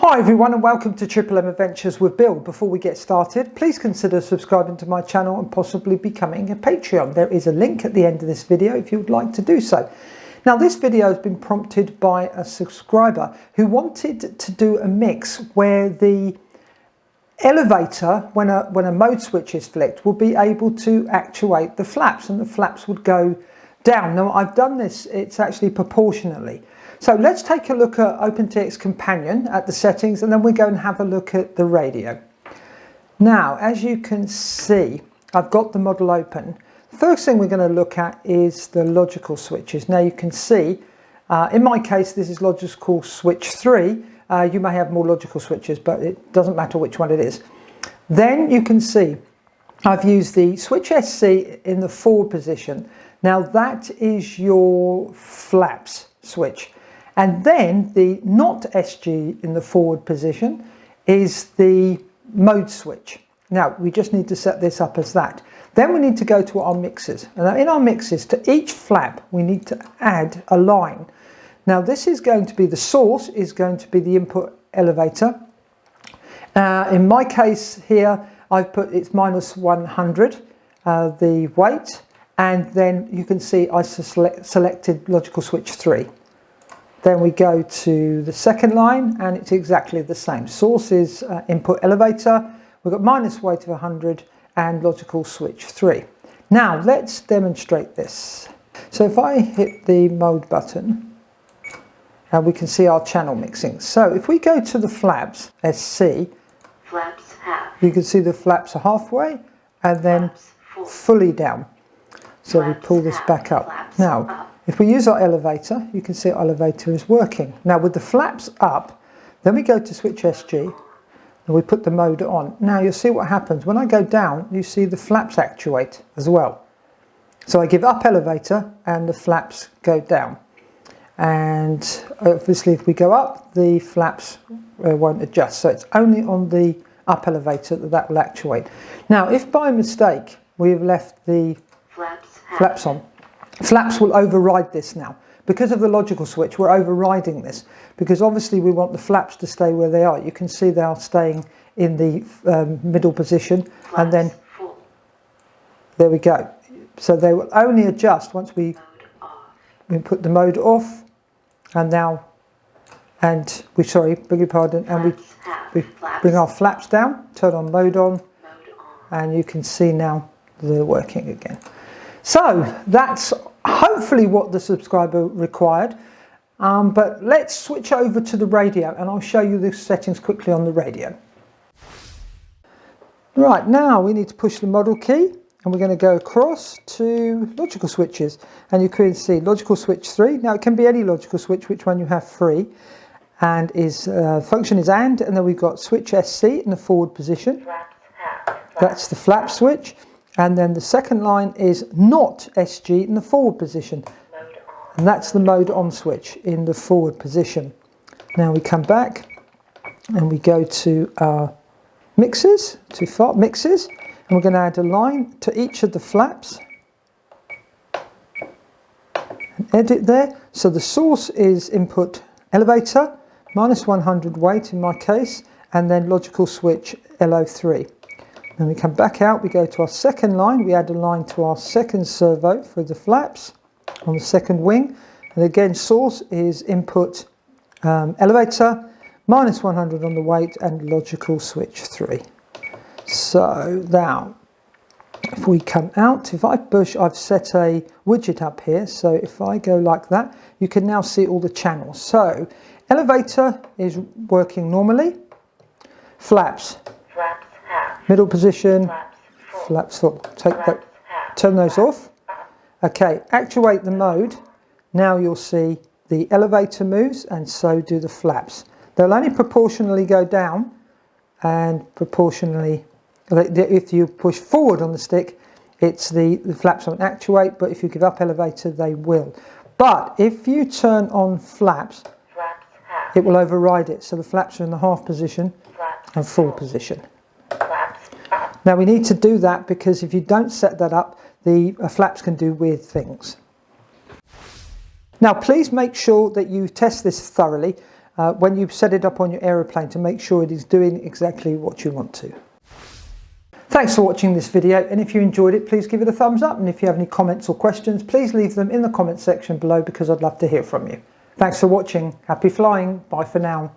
Hi everyone and welcome to Triple M Adventures with Bill. Before we get started, please consider subscribing to my channel and possibly becoming a Patreon. There is a link at the end of this video if you would like to do so. Now this video has been prompted by a subscriber who wanted to do a mix where the elevator, when a mode switch is flicked, will be able to actuate the flaps and the flaps would go down. Now I've done this, it's actually proportionally. So let's take a look at OpenTX Companion at the settings and then we go and have a look at the radio. Now, as you can see, I've got the model open. The first thing we're going to look at is the logical switches. Now you can see, in my case, this is logical switch 3. You may have more logical switches, but it doesn't matter which one it is. Then you can see, I've used the switch SC in the forward position. Now that is your flaps switch. And then the not SG in the forward position is the mode switch. Now we just need to set this up as that. Then we need to go to our mixers. And in our mixers, to each flap, we need to add a line. Now this is going to be, the source is going to be the input elevator. In my case here, I've put it's minus 100, the weight. And then you can see I selected logical switch 3. Then we go to the second line and it's exactly the same. Source is input elevator. We've got minus weight of 100 and logical switch 3. Now let's demonstrate this. So if I hit the mode button, we can see our channel mixing. So if we go to the flaps, SC, flaps half. You can see the flaps are halfway and then fully down. So we pull this back up. Now, if we use our elevator, you can see our elevator is working. Now with the flaps up, then we go to switch SG and we put the mode on. Now you'll see what happens. When I go down, you see the flaps actuate as well. So I give up elevator and the flaps go down. And obviously if we go up, the flaps won't adjust. So it's only on the up elevator that will actuate. Now if by mistake we've left the flaps on, flaps will override this now. Because of the logical switch, we're overriding this because obviously we want the flaps to stay where they are. You can see they are staying in the middle position and then there we go. So they will only adjust once we put the mode off and now, and we, sorry, beg your pardon, and we bring our flaps down, turn on mode on, and you can see now they're working again. So that's hopefully what the subscriber required, but let's switch over to the radio and I'll show you the settings quickly on the radio. Right, now we need to push the model key and we're going to go across to logical switches and you can see logical switch 3. Now it can be any logical switch, which one you have free, and is function is and then we've got switch SC in the forward position. That's the flap switch. And then the second line is not SG in the forward position. And that's the mode on switch in the forward position. Now we come back and we go to our mixes, mixes, and we're going to add a line to each of the flaps. And edit there. So the source is input elevator, minus 100 weight in my case, and then logical switch LO3. Then we come back out, we go to our second line, we add a line to our second servo for the flaps on the second wing. And again, source is input elevator, minus 100 on the weight and logical switch 3. So now, if we come out, if I push, I've set a widget up here. So if I go like that, you can now see all the channels. So elevator is working normally, flaps. Middle position, flaps full. Take that, turn those off. Okay, actuate the mode. Now you'll see the elevator moves and so do the flaps. They'll only proportionally go down and proportionally, if you push forward on the stick, it's the flaps won't actuate, but if you give up elevator, they will. But if you turn on flaps, it will override it. So the flaps are in the half position and full position. Now we need to do that because if you don't set that up, the flaps can do weird things. Now please make sure that you test this thoroughly when you set it up on your aeroplane to make sure it is doing exactly what you want to. Thanks for watching this video, and if you enjoyed it, please give it a thumbs up, and if you have any comments or questions, please leave them in the comments section below because I'd love to hear from you. Thanks for watching, happy flying, bye for now.